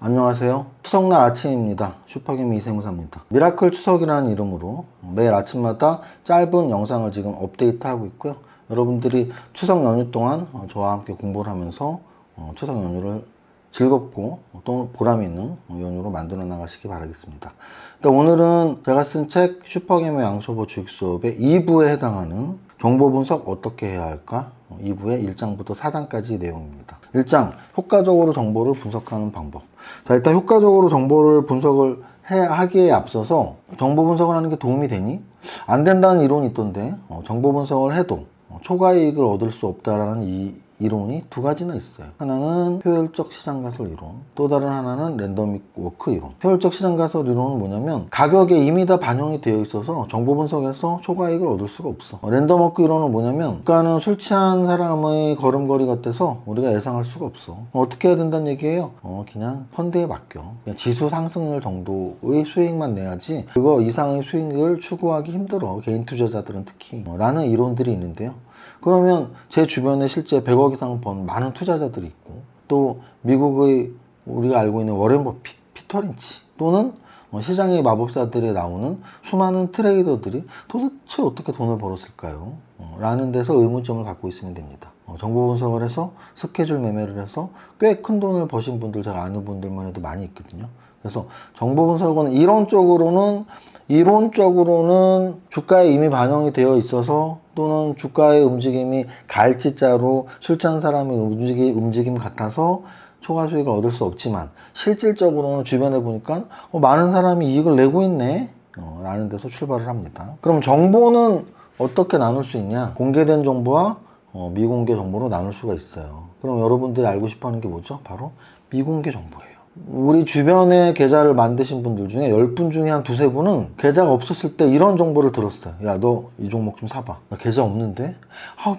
안녕하세요. 추석날 아침입니다. 슈퍼개미 이세무사입니다. 미라클 추석이라는 이름으로 매일 아침마다 짧은 영상을 지금 업데이트하고 있고요. 여러분들이 추석 연휴 동안 저와 함께 공부를 하면서 추석 연휴를 즐겁고 또 보람 있는 연휴로 만들어 나가시기 바라겠습니다. 오늘은 제가 쓴 책 슈퍼개미 양초보 주식 수업의 2부에 해당하는 정보 분석 어떻게 해야 할까? 2부의 1장부터 4장까지 내용입니다. 1장, 효과적으로 정보를 분석하는 방법. 자, 일단 효과적으로 정보를 분석을 하기에 앞서서 정보 분석을 하는 게 도움이 되니? 안 된다는 이론이 있던데, 정보 분석을 해도 초과이익을 얻을 수 없다라는 이 이론이 두 가지나 있어요. 하나는 효율적 시장 가설 이론, 또 다른 하나는 랜덤 워크 이론. 효율적 시장 가설 이론은 뭐냐면 가격에 이미 다 반영이 되어 있어서 정보 분석에서 초과이익을 얻을 수가 없어. 랜덤 워크 이론은 뭐냐면 주가는 술 취한 사람의 걸음걸이 같아서 우리가 예상할 수가 없어. 어떻게 해야 된다는 얘기예요? 그냥 펀드에 맡겨. 그냥 지수 상승률 정도의 수익만 내야지 그거 이상의 수익을 추구하기 힘들어. 개인 투자자들은 특히. 라는 이론들이 있는데요. 그러면 제 주변에 실제 100억 이상 번 많은 투자자들이 있고, 또 미국의 우리가 알고 있는 워렌 버핏, 피터 린치, 또는 시장의 마법사들에 나오는 수많은 트레이더들이 도대체 어떻게 돈을 벌었을까요? 라는 데서 의문점을 갖고 있으면 됩니다. 정보 분석을 해서 스케줄 매매를 해서 꽤 큰 돈을 버신 분들, 제가 아는 분들만 해도 많이 있거든요. 그래서 정보 분석은 이론적으로는 주가에 이미 반영이 되어 있어서, 또는 주가의 움직임이 갈치자로 술 취한 사람의 움직임 같아서 초과 수익을 얻을 수 없지만, 실질적으로는 주변에 보니까 많은 사람이 이익을 내고 있네 라는 데서 출발을 합니다. 그럼 정보는 어떻게 나눌 수 있냐? 공개된 정보와 미공개 정보로 나눌 수가 있어요. 그럼 여러분들이 알고 싶어 하는 게 뭐죠? 바로 미공개 정보예요. 우리 주변에 계좌를 만드신 분들 중에 10분 중에 한 두세 분은 계좌가 없었을 때 이런 정보를 들었어요. 야, 너 이 종목 좀 사봐. 나 계좌 없는데?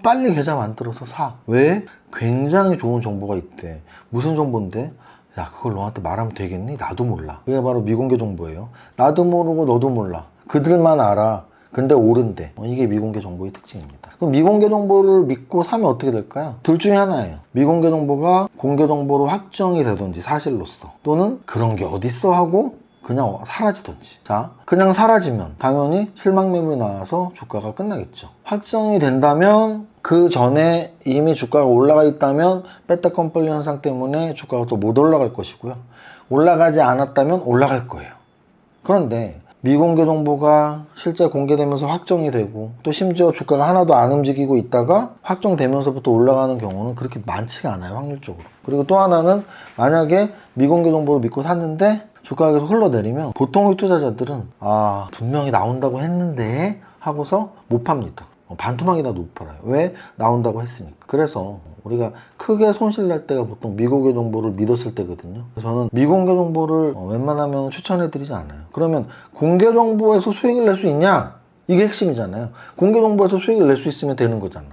빨리 계좌 만들어서 사. 왜? 굉장히 좋은 정보가 있대. 무슨 정보인데? 야, 그걸 너한테 말하면 되겠니? 나도 몰라. 그게 바로 미공개 정보예요. 나도 모르고 너도 몰라. 그들만 알아. 근데 옳은데. 이게 미공개 정보의 특징입니다. 그럼 미공개 정보를 믿고 사면 어떻게 될까요? 둘 중에 하나예요. 미공개 정보가 공개 정보로 확정이 되든지 사실로서, 또는 그런 게 어딨어 하고 그냥 사라지든지. 자, 그냥 사라지면 당연히 실망 매물이 나와서 주가가 끝나겠죠. 확정이 된다면, 그 전에 이미 주가가 올라가 있다면 빼딱 컴플리 현상 때문에 주가가 또 못 올라갈 것이고요. 올라가지 않았다면 올라갈 거예요. 그런데 미공개 정보가 실제 공개되면서 확정이 되고, 또 심지어 주가가 하나도 안 움직이고 있다가 확정되면서부터 올라가는 경우는 그렇게 많지가 않아요, 확률적으로. 그리고 또 하나는, 만약에 미공개 정보를 믿고 샀는데 주가가 계속 흘러내리면 보통의 투자자들은 분명히 나온다고 했는데 하고서 못 팝니다. 반토막이나 못 팔아요. 왜? 나온다고 했으니까. 그래서 우리가 크게 손실 날 때가 보통 미공개 정보를 믿었을 때거든요. 저는 미공개 정보를 웬만하면 추천해 드리지 않아요. 그러면 공개 정보에서 수익을 낼 수 있냐? 이게 핵심이잖아요. 공개 정보에서 수익을 낼 수 있으면 되는 거잖아.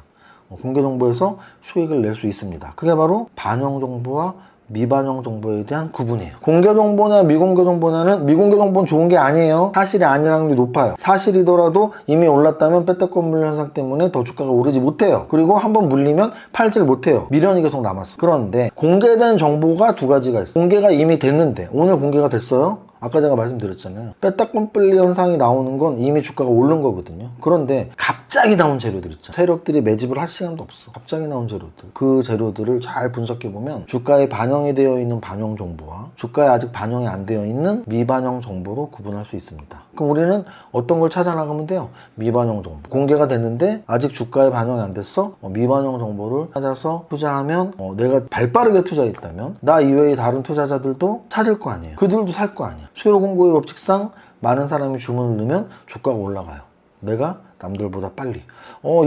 공개 정보에서 수익을 낼 수 있습니다. 그게 바로 반영 정보와 미반영 정보에 대한 구분이에요. 공개 정보나 미공개 정보냐는, 미공개 정보는 좋은 게 아니에요. 사실이 아닐 확률이 높아요. 사실이더라도 이미 올랐다면 빼딱건물 현상 때문에 더 주가가 오르지 못해요. 그리고 한번 물리면 팔질 못해요. 미련이 계속 남았어요. 그런데 공개된 정보가 두 가지가 있어요. 공개가 이미 됐는데, 오늘 공개가 됐어요. 아까 제가 말씀드렸잖아요. 빼딱건플리 현상이 나오는 건 이미 주가가 오른 거거든요. 그런데 갑자기 나온 재료들 있죠. 세력들이 매집을 할 시간도 없어. 갑자기 나온 재료들. 그 재료들을 잘 분석해보면 주가에 반영이 되어 있는 반영 정보와 주가에 아직 반영이 안 되어 있는 미반영 정보로 구분할 수 있습니다. 그럼 우리는 어떤 걸 찾아나가면 돼요? 미반영 정보. 공개가 됐는데 아직 주가에 반영이 안 됐어? 미반영 정보를 찾아서 투자하면, 내가 발빠르게 투자했다면 나 이외의 다른 투자자들도 찾을 거 아니에요. 그들도 살 거 아니야. 수요 공고의 법칙상 많은 사람이 주문을 넣으면 주가가 올라가요. 내가 남들보다 빨리.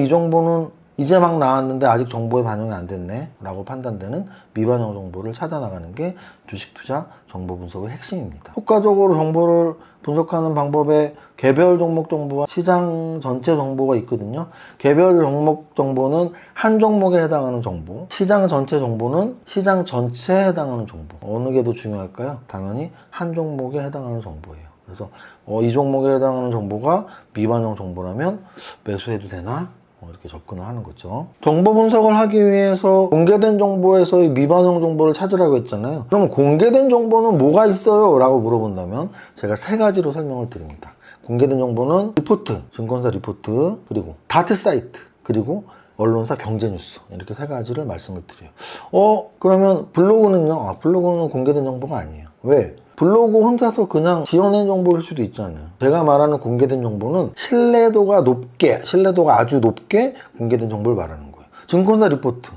이 정보는 이제 막 나왔는데 아직 정보에 반영이 안 됐네 라고 판단되는 미반영 정보를 찾아나가는 게 주식 투자 정보 분석의 핵심입니다. 효과적으로 정보를 분석하는 방법에 개별 종목 정보와 시장 전체 정보가 있거든요. 개별 종목 정보는 한 종목에 해당하는 정보, 시장 전체 정보는 시장 전체에 해당하는 정보. 어느 게 더 중요할까요? 당연히 한 종목에 해당하는 정보예요. 그래서 이 종목에 해당하는 정보가 미반영 정보라면 매수해도 되나? 이렇게 접근을 하는 거죠. 정보 분석을 하기 위해서 공개된 정보에서의 미반영 정보를 찾으라고 했잖아요. 그럼 공개된 정보는 뭐가 있어요? 라고 물어본다면 제가 3가지로 설명을 드립니다. 공개된 정보는 리포트, 증권사 리포트, 그리고 다트 사이트, 그리고 언론사 경제뉴스, 이렇게 3가지를 말씀을 드려요. 그러면 블로그는요? 블로그는 공개된 정보가 아니에요. 왜? 블로그 혼자서 그냥 지어낸 정보일 수도 있잖아요. 제가 말하는 공개된 정보는 신뢰도가 아주 높게 공개된 정보를 말하는 거예요. 증권사 리포트.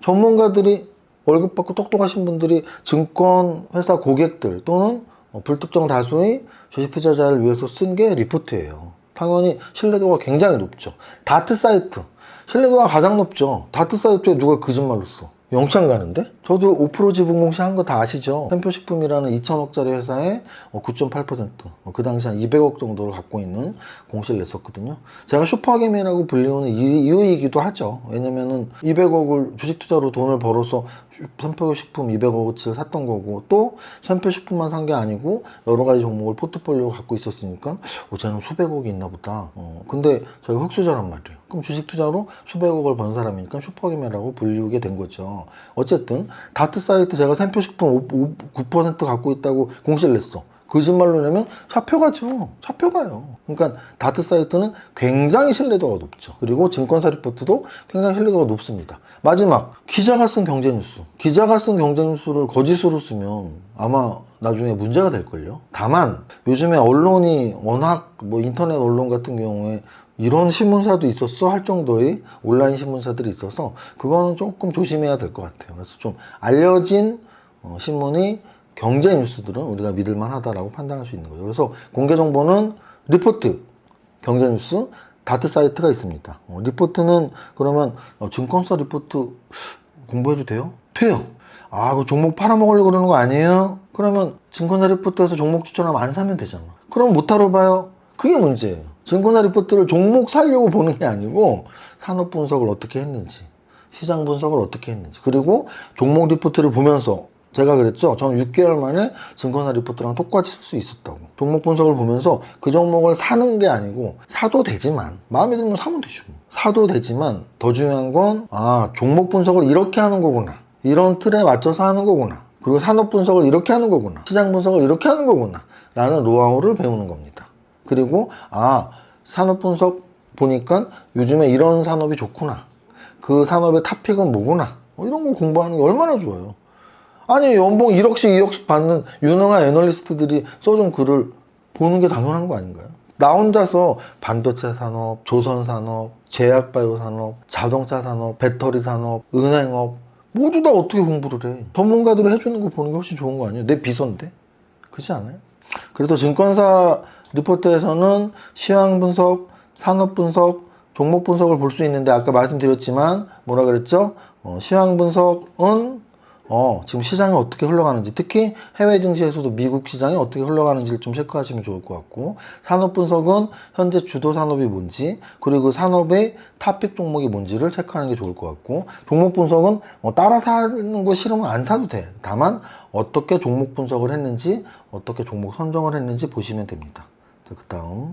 전문가들이 월급 받고 똑똑하신 분들이 증권회사 고객들 또는 불특정 다수의 주식 투자자를 위해서 쓴 게 리포트예요. 당연히 신뢰도가 굉장히 높죠. 다트 사이트. 신뢰도가 가장 높죠. 다트 사이트에 누가 거짓말로 써? 영창 가는데? 저도 5% 지분 공시 한 거 다 아시죠? 샘표식품이라는 2천억짜리 회사에 9.8%, 그 당시 한 200억 정도를 갖고 있는 공시를 냈었거든요. 제가 슈퍼개미라고 불리우는 이유이기도 하죠. 왜냐면은 200억을 주식 투자로 돈을 벌어서 샘표식품 200억어치를 샀던 거고, 또 샘표식품만 산 게 아니고 여러 가지 종목을 포트폴리오 갖고 있었으니까 쟤는 수백억이 있나 보다. 근데 저희가 흑수저란 말이에요. 그럼 주식 투자로 수백억을 번 사람이니까 슈퍼개미라고 불리우게 된 거죠. 어쨌든 다트 사이트 제가 샘표식품 9% 갖고 있다고 공시를 냈어. 거짓말로 내면 잡혀가죠. 잡혀가요. 그러니까 다트 사이트는 굉장히 신뢰도가 높죠. 그리고 증권사 리포트도 굉장히 신뢰도가 높습니다. 마지막, 기자가 쓴 경제뉴스. 기자가 쓴 경제뉴스를 거짓으로 쓰면 아마 나중에 문제가 될걸요. 다만 요즘에 언론이 워낙 인터넷 언론 같은 경우에 이런 신문사도 있었어 할 정도의 온라인 신문사들이 있어서 그거는 조금 조심해야 될 것 같아요. 그래서 좀 알려진 신문의 경제 뉴스들은 우리가 믿을만 하다라고 판단할 수 있는 거죠. 그래서 공개 정보는 리포트, 경제 뉴스, 다트 사이트가 있습니다. 리포트는 그러면 증권사 리포트 공부해도 돼요? 돼요. 그 종목 팔아먹으려고 그러는 거 아니에요? 그러면 증권사 리포트에서 종목 추천하면 안 사면 되잖아. 그럼 못하러 봐요? 그게 문제예요. 증권사 리포트를 종목 사려고 보는 게 아니고 산업 분석을 어떻게 했는지, 시장 분석을 어떻게 했는지, 그리고 종목 리포트를 보면서 제가 그랬죠. 저는 6개월 만에 증권사 리포트랑 똑같이 쓸 수 있었다고. 종목 분석을 보면서 그 종목을 사는 게 아니고 사도 되지만 마음에 들면 사면 되죠. 사도 되지만 더 중요한 건 종목 분석을 이렇게 하는 거구나. 이런 틀에 맞춰서 하는 거구나. 그리고 산업 분석을 이렇게 하는 거구나. 시장 분석을 이렇게 하는 거구나. 라는 노하우를 배우는 겁니다. 그리고 산업 분석 보니까 요즘에 이런 산업이 좋구나. 그 산업의 탑픽은 뭐구나. 이런 거 공부하는 게 얼마나 좋아요. 아니 연봉 1억씩 2억씩 받는 유능한 애널리스트들이 써준 글을 보는 게 당연한 거 아닌가요? 나 혼자서 반도체 산업, 조선 산업, 제약바이오 산업, 자동차 산업, 배터리 산업, 은행업 모두 다 어떻게 공부를 해? 전문가들이 해주는 거 보는 게 훨씬 좋은 거 아니에요? 내 비서인데? 그렇지 않아요? 그래도 증권사 리포트에서는 시황 분석, 산업 분석, 종목 분석을 볼 수 있는데 아까 말씀드렸지만 뭐라 그랬죠? 시황 분석은 지금 시장이 어떻게 흘러가는지, 특히 해외 증시에서도 미국 시장이 어떻게 흘러가는지를 좀 체크하시면 좋을 것 같고, 산업 분석은 현재 주도 산업이 뭔지, 그리고 산업의 탑픽 종목이 뭔지를 체크하는 게 좋을 것 같고, 종목 분석은 따라 사는 거 싫으면 안 사도 돼. 다만 어떻게 종목 분석을 했는지, 어떻게 종목 선정을 했는지 보시면 됩니다. 그 다음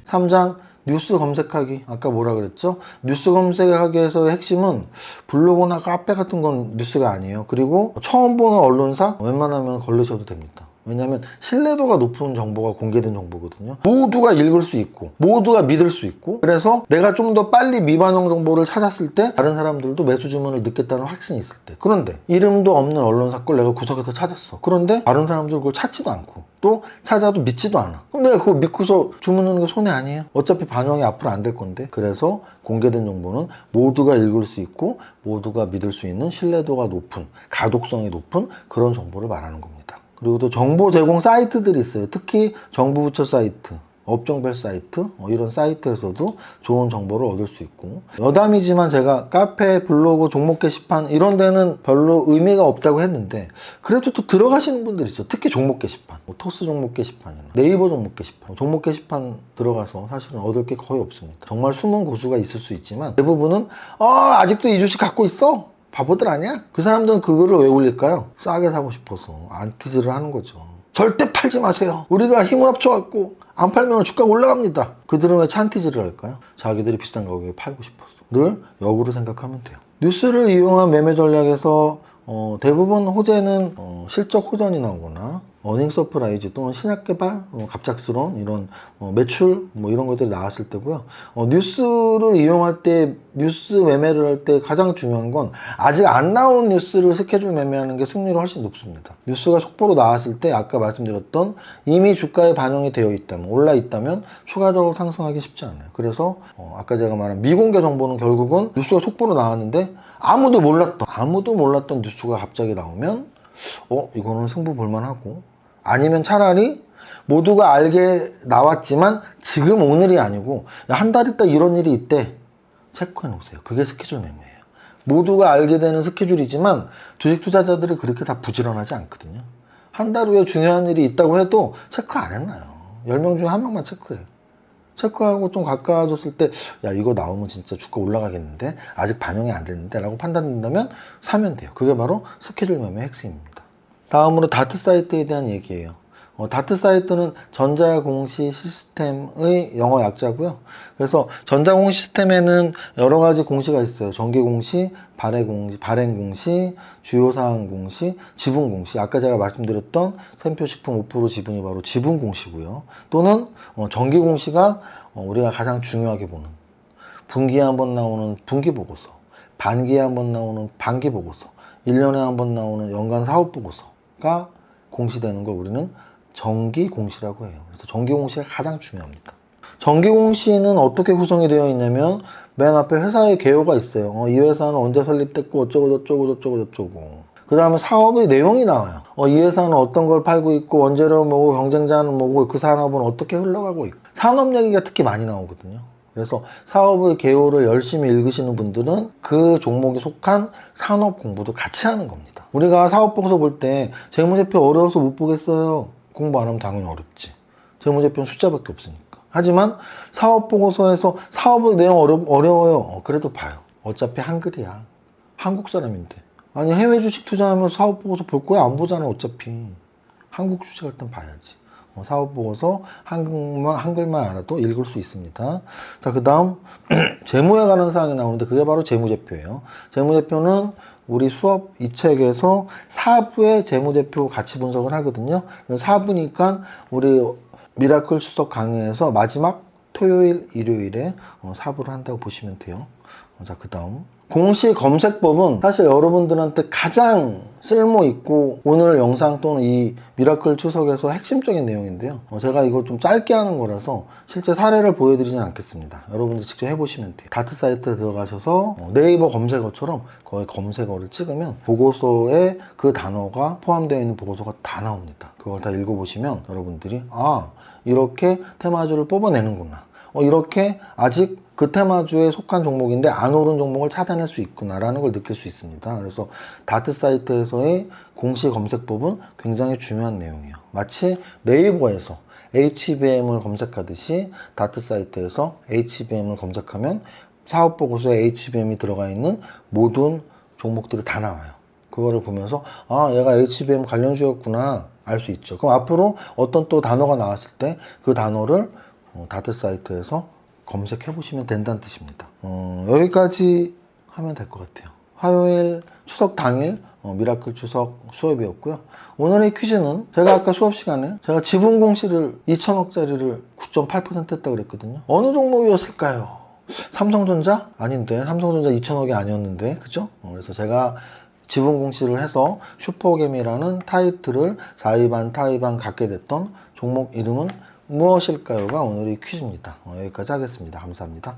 3장 뉴스 검색하기. 아까 뭐라 그랬죠? 뉴스 검색하기에서의 핵심은 블로그나 카페 같은 건 뉴스가 아니에요. 그리고 처음 보는 언론사 웬만하면 걸르셔도 됩니다. 왜냐하면 신뢰도가 높은 정보가 공개된 정보거든요. 모두가 읽을 수 있고 모두가 믿을 수 있고, 그래서 내가 좀 더 빨리 미반영 정보를 찾았을 때 다른 사람들도 매수 주문을 넣겠다는 확신이 있을 때, 그런데 이름도 없는 언론사 걸 내가 구석에서 찾았어. 그런데 다른 사람들 그걸 찾지도 않고 또 찾아도 믿지도 않아. 그럼 내가 그거 믿고서 주문 넣는 거 손해 아니에요? 어차피 반영이 앞으로 안 될 건데. 그래서 공개된 정보는 모두가 읽을 수 있고 모두가 믿을 수 있는 신뢰도가 높은, 가독성이 높은 그런 정보를 말하는 겁니다. 그리고 또 정보 제공 사이트들이 있어요. 특히 정부 부처 사이트, 업종별 사이트 이런 사이트에서도 좋은 정보를 얻을 수 있고, 여담이지만 제가 카페, 블로그, 종목 게시판 이런 데는 별로 의미가 없다고 했는데 그래도 또 들어가시는 분들이 있어요. 특히 종목 게시판, 토스 종목 게시판이나 네이버 종목 게시판, 종목 게시판 들어가서 사실은 얻을 게 거의 없습니다. 정말 숨은 고수가 있을 수 있지만 대부분은 아직도 이 주식 갖고 있어? 바보들 아니야? 그 사람들은 그거를 왜 올릴까요? 싸게 사고 싶어서 안티즈를 하는 거죠. 절대 팔지 마세요. 우리가 힘을 합쳐갖고 안 팔면 주가가 올라갑니다. 그들은 왜 찬티즈를 할까요? 자기들이 비싼 가격에 팔고 싶어서. 늘 역으로 생각하면 돼요. 뉴스를 이용한 매매 전략에서 대부분 호재는 실적 호전이 나오거나 어닝 서프라이즈 또는 신약 개발, 갑작스러운 이런 매출 이런 것들이 나왔을 때고요. 뉴스를 이용할 때, 뉴스 매매를 할 때 가장 중요한 건 아직 안 나온 뉴스를 스케줄 매매하는 게 승률이 훨씬 높습니다. 뉴스가 속보로 나왔을 때 아까 말씀드렸던 이미 주가에 반영이 되어 있다면, 올라 있다면 추가적으로 상승하기 쉽지 않아요. 그래서 아까 제가 말한 미공개 정보는 결국은 뉴스가 속보로 나왔는데 아무도 몰랐던 뉴스가 갑자기 나오면 이거는 승부 볼만하고, 아니면 차라리 모두가 알게 나왔지만 지금 오늘이 아니고 한 달 있다 이런 일이 있대, 체크해 놓으세요. 그게 스케줄 매매예요. 모두가 알게 되는 스케줄이지만 주식 투자자들이 그렇게 다 부지런하지 않거든요. 한 달 후에 중요한 일이 있다고 해도 체크 안 해놔요. 10명 중에 1명만 체크해요. 체크하고 좀 가까워졌을 때 야, 이거 나오면 진짜 주가 올라가겠는데, 아직 반영이 안 됐는데 라고 판단된다면 사면 돼요. 그게 바로 스케줄 매매의 핵심입니다. 다음으로 다트 사이트에 대한 얘기예요. 다트 사이트는 전자공시 시스템의 영어 약자고요. 그래서 전자공시 시스템에는 여러 가지 공시가 있어요. 정기공시, 발행공시, 주요사항공시, 지분공시. 아까 제가 말씀드렸던 샘표식품 5% 지분이 바로 지분공시고요. 또는 정기공시가 우리가 가장 중요하게 보는 분기에 한번 나오는 분기보고서, 반기에 한번 나오는 반기보고서, 1년에 한번 나오는 연간 사업보고서가 공시되는 걸 우리는 정기공시라고 해요. 그래서 정기공시가 가장 중요합니다. 정기공시는 어떻게 구성이 되어 있냐면 맨 앞에 회사의 개요가 있어요. 이 회사는 언제 설립됐고 어쩌고. 그 다음에 사업의 내용이 나와요. 이 회사는 어떤 걸 팔고 있고 원재료 뭐고 경쟁자는 뭐고 그 산업은 어떻게 흘러가고 있고, 산업 얘기가 특히 많이 나오거든요. 그래서 사업의 개요를 열심히 읽으시는 분들은 그 종목에 속한 산업 공부도 같이 하는 겁니다. 우리가 사업보고서 볼 때 재무제표 어려워서 못 보겠어요. 공부 안 하면 당연히 어렵지. 재무제표는 숫자밖에 없으니까. 하지만 사업보고서에서 사업의 내용 어려워요. 그래도 봐요. 어차피 한글이야. 한국 사람인데. 아니, 해외 주식 투자하면서 사업보고서 볼 거야? 안 보잖아 어차피. 한국 주식할 땐 봐야지. 사업보고서 한글만 알아도 읽을 수 있습니다. 자, 그 다음 재무에 관한 사항이 나오는데 그게 바로 재무제표예요. 재무제표는 우리 수업 이 책에서 4부의 재무제표 같이 분석을 하거든요. 4부니까 우리 미라클 수석 강의에서 마지막 토요일, 일요일에 4부를 한다고 보시면 돼요. 자, 그 다음 공시 검색법은 사실 여러분들한테 가장 쓸모있고 오늘 영상 또는 이 미라클 추석에서 핵심적인 내용인데요. 제가 이거 좀 짧게 하는 거라서 실제 사례를 보여드리진 않겠습니다. 여러분들 직접 해보시면 돼요. 다트 사이트에 들어가셔서 네이버 검색어처럼 거의 검색어를 찍으면 보고서에 그 단어가 포함되어 있는 보고서가 다 나옵니다. 그걸 다 읽어보시면 여러분들이 이렇게 테마주를 뽑아내는구나. 이렇게 아직 그 테마주에 속한 종목인데 안 오른 종목을 찾아낼 수 있구나라는 걸 느낄 수 있습니다. 그래서 다트 사이트에서의 공시 검색법은 굉장히 중요한 내용이에요. 마치 네이버에서 HBM을 검색하듯이 다트 사이트에서 HBM을 검색하면 사업보고서에 HBM이 들어가 있는 모든 종목들이 다 나와요. 그거를 보면서 얘가 HBM 관련주였구나 알 수 있죠. 그럼 앞으로 어떤 또 단어가 나왔을 때 그 단어를 다트 사이트에서 검색해 보시면 된다는 뜻입니다. 여기까지 하면 될 것 같아요. 화요일 추석 당일 미라클 추석 수업이었고요. 오늘의 퀴즈는 제가 아까 수업 시간에 제가 지분 공시를 2천억짜리를 9.8% 했다고 그랬거든요. 어느 종목이었을까요? 삼성전자? 아닌데, 삼성전자 2천억이 아니었는데, 그죠? 그래서 제가 지분 공시를 해서 슈퍼겜이라는 타이틀을 4위반 타위반 갖게 됐던 종목 이름은 무엇일까요가 오늘의 퀴즈입니다. 여기까지 하겠습니다. 감사합니다.